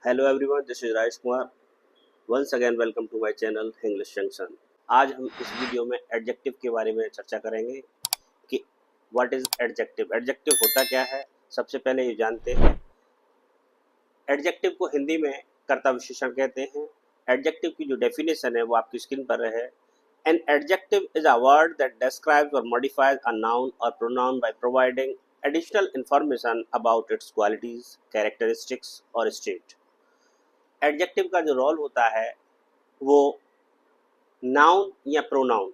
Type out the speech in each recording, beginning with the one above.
Hello everyone, this is Rajesh Kumar. Once again welcome to my channel English Junction. आज हम इस video में adjective के बारे में चर्चा करेंगे कि व्हाट इज एडजेक्टिव। एडजेक्टिव होता क्या है, सबसे पहले ये जानते हैं। एडजेक्टिव को हिंदी में कर्ता विशेषण कहते हैं। एडजेक्टिव की जो डेफिनेशन है वो आपकी स्क्रीन पर है। An adjective is a word that describes और मॉडिफाइज अ नाउन और pronoun by providing additional information about it's qualities, characteristics और स्टेट। एडजेक्टिव का जो रोल होता है वो नाउन या प्रोनाउन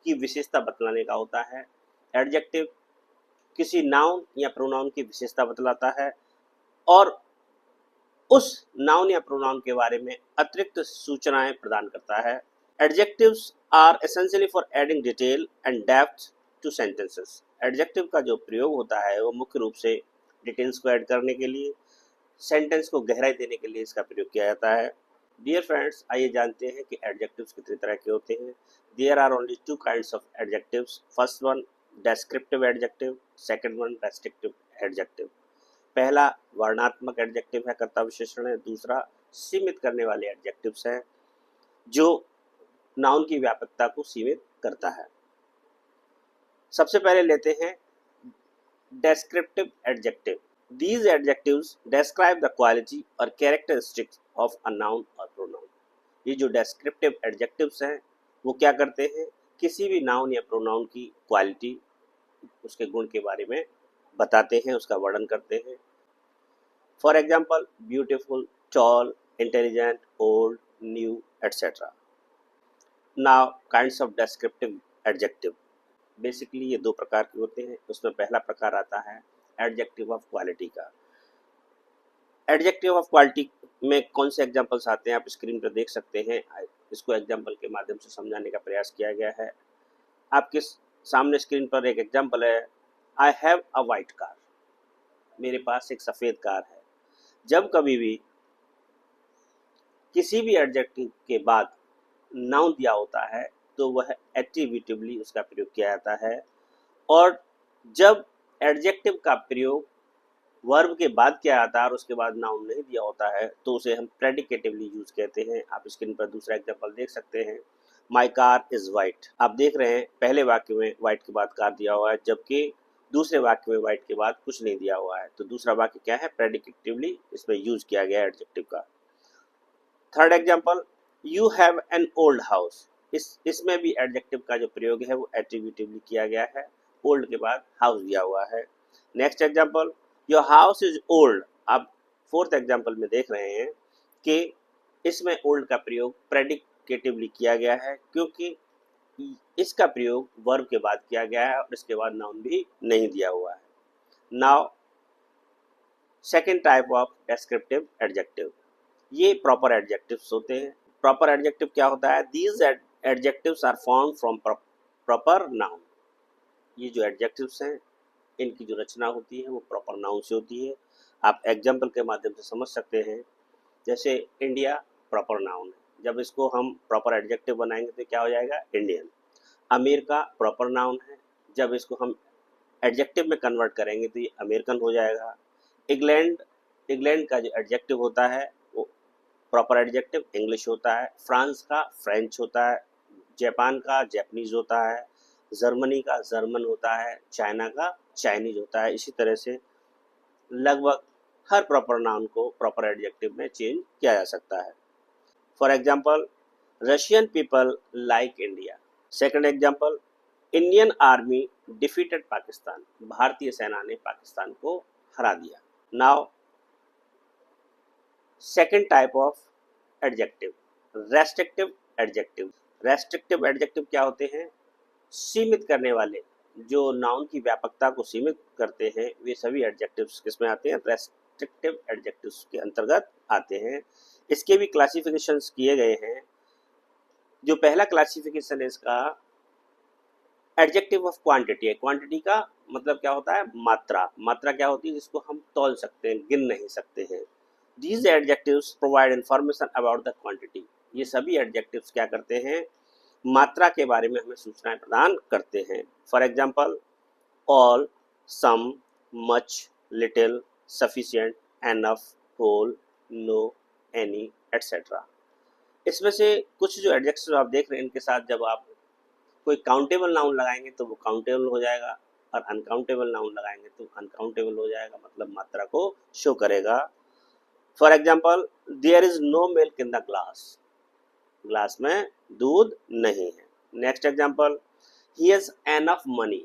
की विशेषता बतलाने का होता है। एडजेक्टिव किसी नाउन या प्रोनाउन की विशेषता बतलाता है और उस नाउन या प्रोनाउन के बारे में अतिरिक्त सूचनाएं प्रदान करता है। Adjectives are essentially for adding detail and depth to sentences. Adjective का जो प्रयोग होता है वो मुख्य रूप से डिटेल्स को ऐड करने के लिए, सेंटेंस को गहराई देने के लिए इसका प्रयोग किया जाता है। डियर फ्रेंड्स, आइए जानते हैं कि एडजेक्टिव्स कितने तरह के होते हैं। There are only two kinds of adjectives. First one descriptive adjective, second one restrictive adjective. पहला वर्णात्मक एडजेक्टिव है, कर्ता विशेषण है। दूसरा सीमित करने वाले एडजेक्टिव्स हैं जो नाउन की व्यापकता को सीमित करता है। सबसे पहले लेते हैं descriptive adjective. These adjectives describe the quality or characteristics of a noun or pronoun. ये जो descriptive adjectives हैं वो क्या करते हैं, किसी भी नाउन या प्रोनाउन की क्वालिटी, उसके गुण के बारे में बताते हैं, उसका वर्णन करते हैं। For example beautiful, tall, intelligent, old, new etcetera. Now kinds of descriptive adjective. Basically ये दो प्रकार के होते हैं। उसमें पहला प्रकार आता है एडजेक्टिव ऑफ क्वालिटी का। एडजेक्टिव ऑफ क्वालिटी में कौन से एग्जांपल्स आते हैं आप स्क्रीन पर देख सकते हैं। इसको एग्जांपल के माध्यम से समझाने का प्रयास किया गया है। आपके सामने स्क्रीन पर एक एग्जांपल है, I have a white car. मेरे पास एक सफ़ेद कार है। जब कभी भी किसी भी एडजेक्टिव के बाद नाउन दिया होता है तो वह एट्रीब्यूटिवली उसका प्रयोग किया जाता है, और जब एडजेक्टिव का प्रयोग वर्ब के बाद किया जाता है और उसके बाद नाउन नहीं दिया होता है तो उसे हम प्रेडिकेटिवली यूज कहते हैं। आप स्क्रीन पर दूसरा एग्जांपल देख सकते हैं, माई कार इज वाइट। आप देख रहे हैं पहले वाक्य में वाइट के बाद कार दिया हुआ है, जबकि दूसरे वाक्य में वाइट के बाद कुछ नहीं दिया हुआ है। तो दूसरा वाक्य क्या है, प्रेडिकेटिवली इसमें यूज किया गया एडजेक्टिव का। Third example, you have an old house. इसमें भी एडजेक्टिव का जो प्रयोग है वो एट्रीब्यूटिवली किया गया है, ओल्ड के बाद हाउस दिया हुआ है। Next example, your house is old. आप फोर्थ एग्जाम्पल में देख रहे हैं कि इसमें ओल्ड का प्रयोग प्रेडिकेटिवली किया गया है, क्योंकि इसका प्रयोग वर्ब के बाद किया गया है और इसके बाद नाउन भी नहीं दिया हुआ है। Now second type of descriptive adjective, ये प्रॉपर एडजेक्टिव्स होते हैं। प्रॉपर एडजेक्टिव क्या होता है, these adjectives are formed from proper noun. ये जो एडजेक्टिव्स हैं इनकी जो रचना होती है वो प्रॉपर नाउन से होती है। आप एग्जाम्पल के माध्यम से समझ सकते हैं। जैसे इंडिया प्रॉपर नाउन है, जब इसको हम प्रॉपर एडजेक्टिव बनाएंगे तो क्या हो जाएगा, इंडियन। अमेरिका प्रॉपर नाउन है, जब इसको हम एडजेक्टिव में कन्वर्ट करेंगे तो ये अमेरिकन हो जाएगा। इंग्लैंड, इंग्लैंड का जो एडजेक्टिव होता है वो प्रॉपर एडजेक्टिव इंग्लिश होता है। फ्रांस का फ्रेंच होता है। जापान का जैपनीज होता है। जर्मनी का जर्मन होता है। चाइना का चाइनीज होता है। इसी तरह से लगभग हर प्रॉपर नाउन को प्रॉपर एडजेक्टिव में चेंज किया जा सकता है। For example, Russian people like India. Second example, Indian army defeated Pakistan. भारतीय सेना ने पाकिस्तान को हरा दिया। Now second type of adjective, restrictive adjective. Restrictive adjective क्या होते हैं, सीमित करने वाले, जो नाउन की व्यापकता को सीमित करते हैं। वे सभी एडजेक्टिव्स किसमें आते हैं, रेस्ट्रिक्टिव एडजेक्टिव्स के अंतर्गत आते हैं। इसके भी क्लासिफिकेशंस किए गए हैं। जो पहला क्लासिफिकेशन है इसका, एडजेक्टिव ऑफ क्वांटिटी है। क्वांटिटी का मतलब क्या होता है, मात्रा। मात्रा क्या होती है, जिसको हम तौल सकते हैं, गिन नहीं सकते हैं। These adjectives provide information about the quantity. ये सभी एडजेक्टिव्स क्या करते हैं, मात्रा के बारे में हमें सूचनाएं प्रदान करते हैं। For example, all, some, much, little, sufficient, enough, whole, no, any, etcetera. इसमें से कुछ जो एडजेक्टिव आप देख रहे हैं, इनके साथ जब आप कोई काउंटेबल नाउन लगाएंगे तो वो काउंटेबल हो जाएगा, और अनकाउंटेबल नाउन लगाएंगे तो अनकाउंटेबल हो जाएगा, मतलब मात्रा को शो करेगा। For example, there is no milk in the glass, glass में दूध नहीं है। Next example, he has enough money,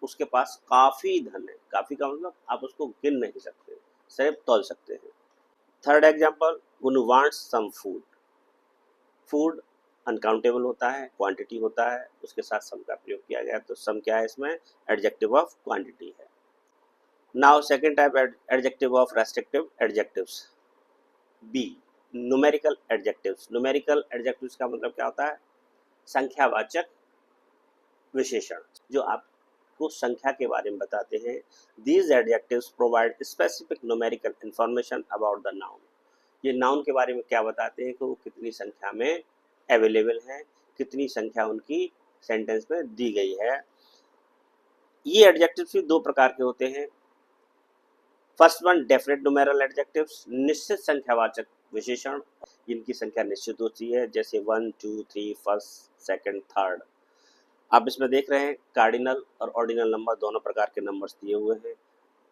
उसके पास काफी धन है। काफी का मतलब आप उसको गिन नहीं सकते, सिर्फ तौल सकते हैं। Third example, one wants some food, food uncountable होता है, क्वांटिटी होता है, उसके साथ सम का प्रयोग किया गया, तो सम क्या है इसमें, एडजेक्टिव ऑफ क्वांटिटी है। Now second type adjective of restrictive adjectives, B, numerical adjectives. Numerical adjectives का मतलब क्या होता है, संख्यावाचक विशेषण, जो आपको संख्या के बारे में बताते हैं। These adjectives provide specific numerical information about the noun, ये नाउन के बारे में क्या बताते हैं कि वो कितनी संख्या में अवेलेबल है, कितनी संख्या उनकी सेंटेंस में दी गई है। ये एडजेक्टिव्स भी दो प्रकार के होते हैं। First one, definite numeral adjectives, निश्चित संख्यावाचक विशेषण, जिनकी संख्या निश्चित होती है, जैसे 1, 2, 3, फर्स्ट, सेकंड, थर्ड। आप इसमें देख रहे हैं कार्डिनल और ऑर्डिनल नंबर दोनों प्रकार के नंबर्स दिए हुए हैं।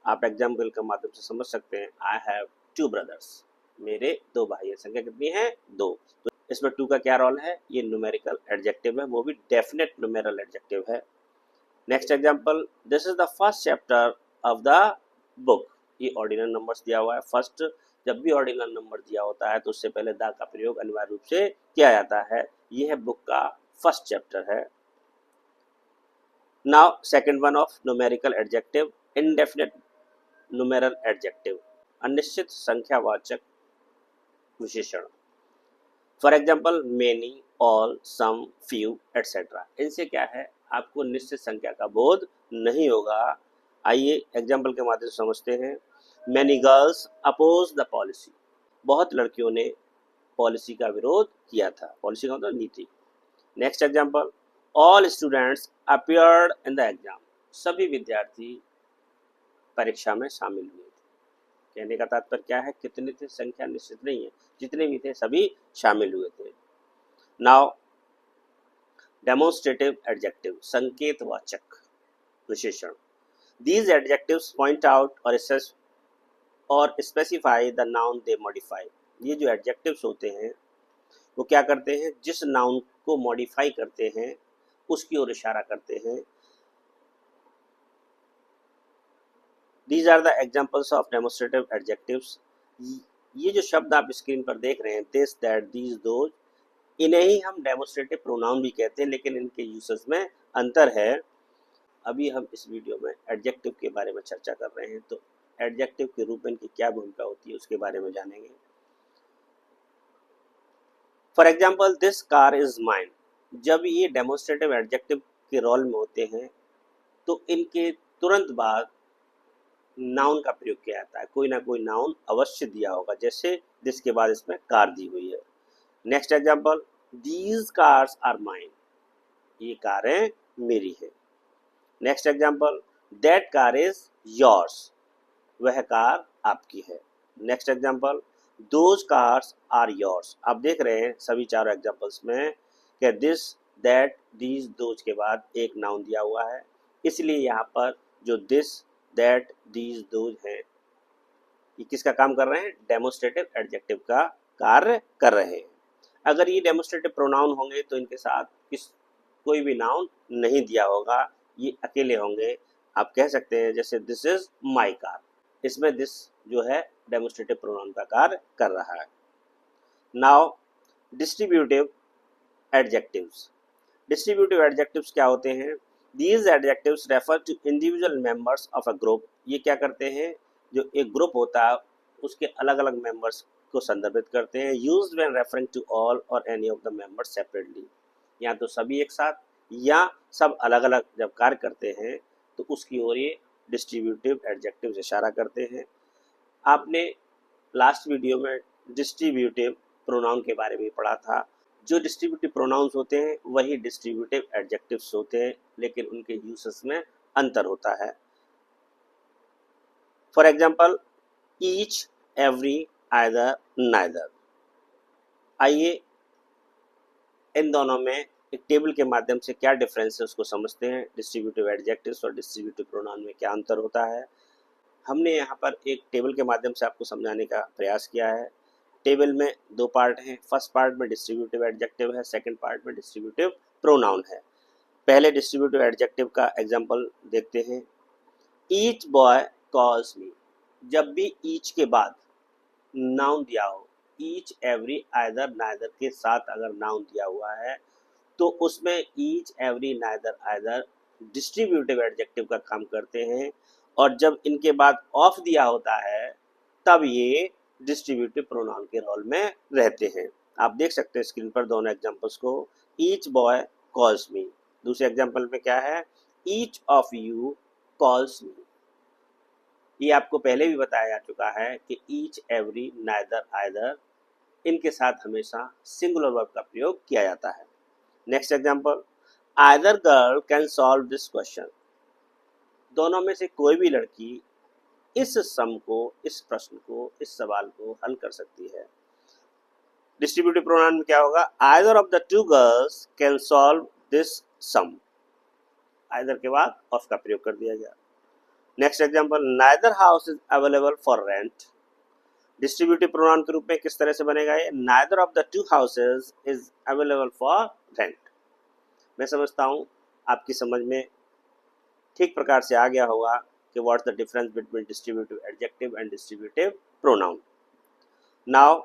आप एग्जाम्पल के माध्यम से समझ सकते हैं। आई हैव 2 ब्रदर्स, मेरे 2 भाई हैं, संख्या कितनी है, 2। तो इसमें 2 का क्या रोल है, ये न्यूमेरिकल एडजेक्टिव है, वो भी डेफिनेट न्यूमेरल एडजेक्टिव है। Next example, this is the first chapter of the book, ये ऑर्डिनल नंबर्स दिया हुआ है। फर्स्ट, जब भी ऑर्डिनल नंबर दिया होता है तो उससे पहले द का प्रयोग अनिवार्य रूप से किया जाता है। ये है बुक का फर्स्ट चैप्टर है। Now second one of numerical adjective, indefinite numeral adjective, अनिश्चित संख्यावाचक विशेषण। For example, many, all, some, few, etcetera. इनसे क्या है, आपको निश्चित संख्या का बोध नहीं होगा। आइए एग्जाम्पल के माध्यम से समझते हैं। Many girls oppose the policy, बहुत लड़कियों ने पॉलिसी का विरोध किया था। पॉलिसी का मतलब नीति। Next example, all students appeared in the exam, सभी विद्यार्थी परीक्षा में शामिल हुए थे। कहने का तात्पर्य क्या है, कितने थे संख्या निश्चित नहीं है, जितने भी थे सभी शामिल हुए थे। नाउ डेमोन्स्ट्रेटिव एडजेक्टिव, संकेतवाचक विशेषण। दीज एडजेक्टिव्स पॉइंट आउट और specify the noun they modify. ये जो एडजेक्टिव्स होते हैं वो क्या करते हैं, जिस नाउन को मॉडिफाई करते हैं उसकी ओर इशारा करते हैं। These are the examples of demonstrative adjectives. ये जो शब्द आप स्क्रीन पर देख रहे हैं, this, that, these, those, इन्हें ही हम डेमोन्स्ट्रेटिव प्रोनाउन भी कहते हैं, लेकिन इनके यूसेस में अंतर है। अभी हम इस वीडियो में एडजेक्टिव के बारे में चर्चा कर रहे हैं, तो एडजेक्टिव के रूप में इनकी क्या भूमिका होती है उसके बारे में जानेंगे। For example, this car is mine, जब ये डेमोन्स्ट्रेटिव एडजेक्टिव के रोल में होते हैं तो इनके तुरंत बाद नाउन का प्रयोग किया जाता है। कोई ना कोई नाउन अवश्य दिया होगा, जैसे दिस के बाद इसमें कार दी हुई है। Next example, these cars are mine, ये कारें मेरी है। Next example, that car is yours, वह कार आपकी है। Next example, those cars are yours. आप देख रहे हैं सभी चारों एग्जाम्पल्स में कि दिस, दैट, दीज, दोज के बाद एक नाउन दिया हुआ है, इसलिए यहाँ पर जो दिस, दैट, दीज, दोज हैं, ये किसका काम कर रहे हैं, डेमोन्स्ट्रेटिव एडजेक्टिव का कार्य कर रहे हैं। अगर ये डेमोन्स्ट्रेटिव प्रोनाउन होंगे तो इनके साथ कोई भी नाउन नहीं दिया होगा, ये अकेले होंगे। आप कह सकते हैं जैसे दिस इज माई कार, इसमें दिस जो है डेमोन्स्ट्रेटिव प्रोनाउन का कार्य कर रहा है। Now distributive adjectives. Distributive adjectives क्या होते हैं, These adjectives refer to individual members of a group। ये क्या करते हैं, जो एक ग्रुप होता है उसके अलग अलग मेंबर्स को संदर्भित करते हैं। Used when referring to all or any of the members separately, या तो सभी एक साथ या सब अलग अलग जब कार्य करते हैं तो उसकी ओर ये डिस्ट्रीब्यूटिव एडजेक्टिव्स इशारा करते हैं। आपने लास्ट वीडियो में डिस्ट्रीब्यूटिव प्रोनाउन के बारे में पढ़ा था। जो डिस्ट्रीब्यूटिव प्रोनाउंस होते हैं वही डिस्ट्रीब्यूटिव एडजेक्टिव्स होते हैं, लेकिन उनके यूसेस में अंतर होता है। For example, each, every, either, neither. आइए इन दोनों में एक टेबल के माध्यम से क्या डिफरेंस है उसको समझते हैं। डिस्ट्रीब्यूटिव एडजेक्टिव्स और डिस्ट्रीब्यूटिव प्रोनाउन में क्या अंतर होता है। हमने यहाँ पर एक टेबल के माध्यम से आपको समझाने का प्रयास किया है। टेबल में दो पार्ट हैं। फर्स्ट पार्ट में डिस्ट्रीब्यूटिव एडजेक्टिव है, सेकंड पार्ट में डिस्ट्रीब्यूटिव प्रोनाउन है। पहले डिस्ट्रीब्यूटिव एडजेक्टिव का एग्जांपल देखते हैं। Each boy calls me. जब भी ईच के बाद नाउन दिया हो, ईच, एवरी, आइदर, नाइदर के साथ अगर नाउन दिया हुआ है तो उसमें each, every, neither, either distributive adjective का काम करते हैं, और जब इनके बाद ऑफ दिया होता है तब ये डिस्ट्रीब्यूटिव प्रोनाउन के रोल में रहते हैं। आप देख सकते हैं स्क्रीन पर दोनों एग्जांपल्स को। Each boy calls me. दूसरे एग्जांपल में क्या है? Each of you calls me. ये आपको पहले भी बताया जा चुका है कि ईच, एवरी, नाइदर, आइदर इनके साथ हमेशा सिंगुलर वर्ब का प्रयोग किया जाता है। Next example, either girl can solve this question. दोनों में से कोई भी लड़की इस सम को, इस प्रश्न को, इस सवाल को हल कर सकती है। डिस्ट्रीब्यूटिव प्रोनाउन में क्या होगा? Either of the two girls can solve this sum. Either के बाद ऑफ का प्रयोग कर दिया गया। Next example, neither house is available for rent. Distributive pronoun के रूप में किस तरह से बनेगा ये? Neither of the two houses is available for rent. मैं समझता हूँ आपकी समझ में ठीक प्रकार से आ गया होगा कि what's the difference between distributive adjective and distributive pronoun. Now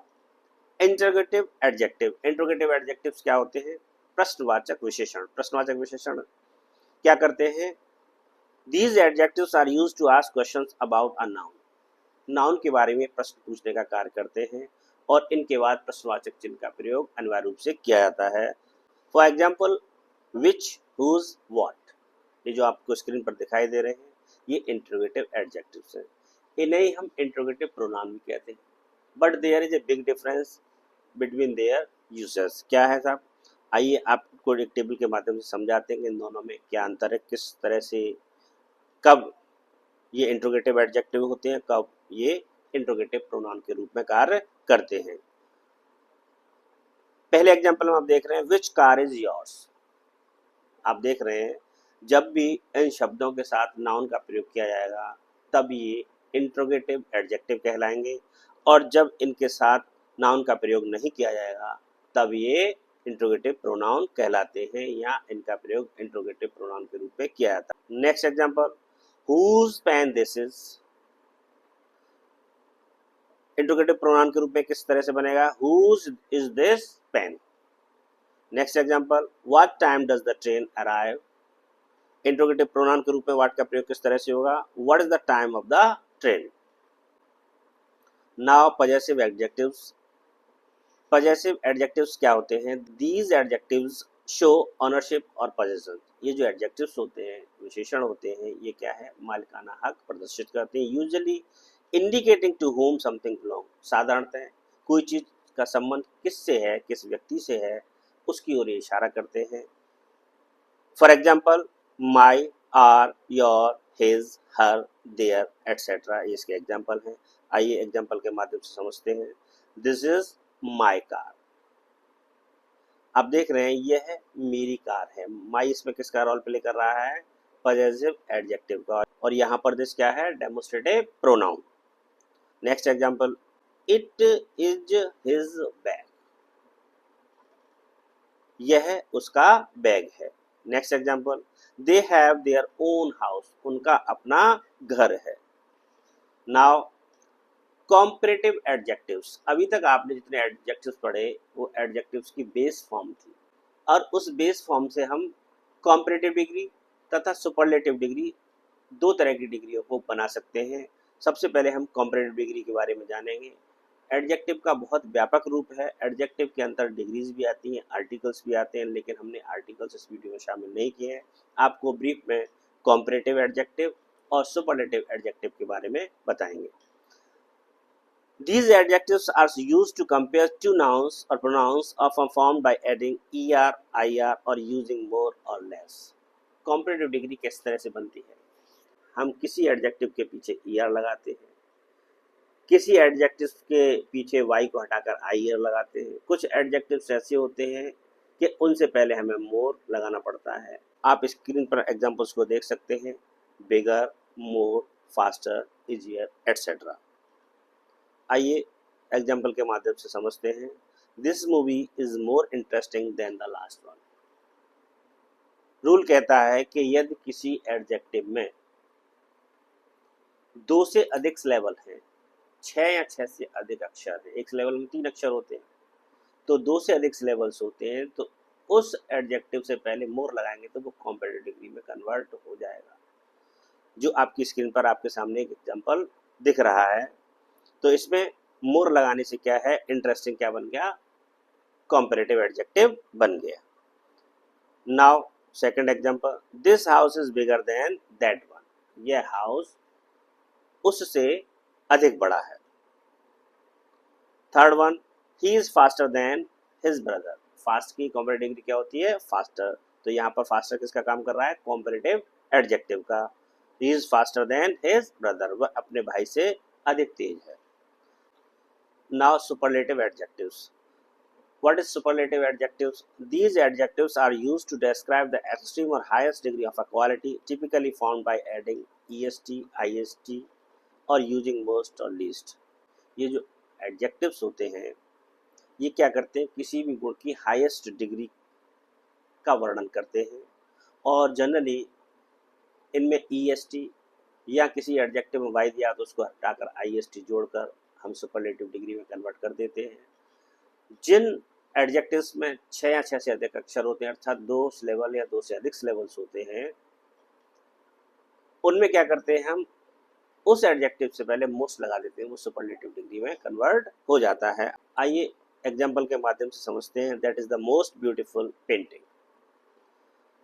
interrogative adjective. Interrogative adjectives क्या होते हैं? प्रश्नवाचक विशेषण। प्रश्नवाचक विशेषण क्या करते हैं? These adjectives are used to ask questions about a noun. Noun के बारे में प्रश्न पूछने का कार्य करते हैं और इनके बाद प्रश्नवाचक चिन्ह का प्रयोग अनिवार्य रूप से किया जाता है। For example, which, whose, what, ये जो आपको स्क्रीन पर दिखाई दे रहे हैं ये इंटरोगेटिव एडजेक्टिव्स हैं। इन्हें ही हम इंटरोगेटिव प्रोनाउन भी कहते हैं। But there is a big difference between their uses. क्या है साहब? आइए आपको एक टेबल के माध्यम से समझाते हैं कि इन दोनों में क्या अंतर है, किस तरह से, कब ये इंट्रोगेटिव एडजेक्टिव होते हैं, कब ये इंट्रोगेटिव प्रोनाउन के रूप में कार्य करते हैं। पहले एग्जांपल में आप देख रहे हैं विच कार इज योर्स। आप देख रहे हैं जब भी इन शब्दों के साथ नाउन का प्रयोग किया जाएगा तब ये इंट्रोगेटिव एडजेक्टिव कहलाएंगे, और जब इनके साथ नाउन का प्रयोग नहीं किया जाएगा तब ये इंट्रोगेटिव प्रोनाउन कहलाते हैं, या इनका प्रयोग इंट्रोगेटिव प्रोनाउन के रूप में किया जाता है। Next example, whose pen this is। Interrogative pronoun के रूप में किस तरह से बनेगा? whose is this pen। Next example, what time does the train arrive। Interrogative pronoun के रूप में what का प्रयोग किस तरह से होगा? what is the time of the train। Now possessive adjectives. Possessive adjectives क्या होते हैं? these adjectives शो ऑनरशिप और पोजेशन। ये जो एडजेक्टिव्स होते हैं, विशेषण होते हैं, ये क्या है? मालिकाना हक प्रदर्शित करते हैं। Usually indicating to whom something belong. साधारणतः कोई चीज का संबंध किससे है, किस व्यक्ति से है, उसकी ओर इशारा करते हैं। For example, my, our, your, his, her, their, etcetera, ये इसके एग्जाम्पल हैं। आइए एग्जाम्पल के माध्यम से समझते हैं। This is my car. आप देख रहे हैं यह है मेरी कार है। माई इसमें किसका रोल प्ले कर रहा है? पजेसिव एडजेक्टिव का। और यहाँ पर दिस क्या है? Demonstrative pronoun. Next example, it is his bag. यह उसका बैग है। Next example, they have their own house. उनका अपना घर है। Now comparative adjectives. अभी तक आपने जितने एडजेक्टिव्स पढ़े वो एडजेक्टिव्स की बेस फॉर्म थी, और उस बेस फॉर्म से हम कॉम्परेटिव डिग्री तथा सुपरलेटिव डिग्री, दो तरह की डिग्रियों को बना सकते हैं। सबसे पहले हम कॉम्परेटिव डिग्री के बारे में जानेंगे। एडजेक्टिव का बहुत व्यापक रूप है। एडजेक्टिव के अंदर डिग्रीज भी आती हैं, आर्टिकल्स भी आते हैं, लेकिन हमने आर्टिकल्स इस वीडियो में शामिल नहीं किए हैं। आपको ब्रीफ में कॉम्परेटिव एडजेक्टिव और सुपरलेटिव एडजेक्टिव के बारे में बताएंगे। These adjectives are used to compare two nouns or pronouns often formed by adding er, ir or using more or less. Comparative degree किस तरह से बनती है? हम किसी एडजेक्टिव के पीछे er लगाते हैं, किसी एडजेक्टिव के पीछे वाई को हटाकर आई आर लगाते हैं। कुछ एडजेक्टिव्स ऐसे होते हैं कि उनसे पहले हमें मोर लगाना पड़ता है। आप स्क्रीन पर एग्जांपल्स को देख सकते हैं, bigger, more, faster, easier, etcetera. आइए एग्जाम्पल के माध्यम से समझते हैं। This movie is more interesting than the last one. Rule कहता है कि यदि किसी एडजेक्टिव में 2 से अधिक सिलेबल हैं, 6 या 6 से अधिक अक्षर हैं, एक सिलेबल में 3 अक्षर होते हैं, तो 2 से अधिक सिलेबल्स होते हैं, तो उस एडजेक्टिव से पहले मोर लगाएंगे तो वो कॉम्परेटिव डिग्री में कन्वर्ट हो जाएगा। जो आपकी स्क्रीन पर आपके सामने एक एग्जाम्पल दिख रहा है, तो इसमें मोर लगाने से क्या है, इंटरेस्टिंग क्या बन गया, कॉम्परेटिव एडजेक्टिव बन गया। Now second example, this house is bigger than that one. यह हाउस उससे अधिक बड़ा है। Third one, he is faster than his brother. Fast की कॉम्परेटिव डिग्री क्या होती है, फास्टर। तो यहाँ पर फास्टर किसका काम कर रहा है, कॉम्परेटिव एडजेक्टिव का। He is faster than his brother, वह अपने भाई से अधिक तेज है। Now superlative adjectives. What is superlative adjectives? These adjectives are used to describe the extreme or highest degree of a quality, typically found by adding est, ist or using most or least. ये जो adjectives होते हैं, ये क्या करते हैं, किसी भी गुण की हाईएस्ट डिग्री का वर्णन करते हैं, और जनरली इनमें est या किसी एडजेक्टिव में y दिया तो उसको हटाकर ist जोड़कर हम सुपरलेटिव डिग्री में कन्वर्ट कर देते हैं। जिन एडजेक्टिव्स में 6 या 6 से अधिक अक्षर होते हैं, अर्थात 2 सिलेबल या 2 से अधिक सिलेबल्स होते हैं, उनमें क्या करते हैं, हम उस एडजेक्टिव से पहले मोस्ट लगा देते हैं, वो सुपरलेटिव डिग्री में कन्वर्ट हो जाता है। आइए एग्जांपल के माध्यम से समझते हैं। That is the most beautiful painting.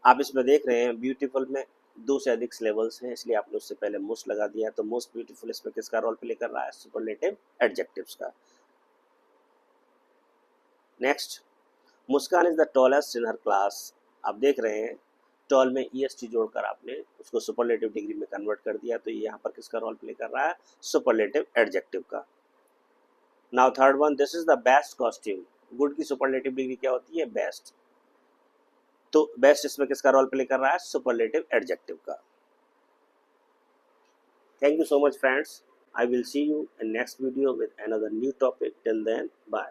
आप इसमें देख रहे हैं ब्यूटीफुल में 2 से अधिक सिलेबल्स हैं, इसलिए आपने उससे पहले मोस्ट लगा दिया। तो मोस्ट ब्यूटीफुल इसमें किसका रोल प्ले कर रहा है, सुपरलेटिव एडजेक्टिव्स का। Next, Muskan is the tallest in her class. आप देख रहे हैं टॉल में est जोड़कर आपने उसको सुपरलेटिव डिग्री में कन्वर्ट कर दिया, तो ये यहाँ पर किसका रोल प्ले कर रहा है, सुपरलेटिव एडजेक्टिव का। Now third one, this is the best costume. Good की सुपरलेटिव डिग्री क्या होती है, बेस्ट। तो बेस्ट इसमें किसका रोल प्ले कर रहा है, सुपरलेटिव एडजेक्टिव का। Thank you so much friends. I will see you in next video with another new topic. Till then, bye.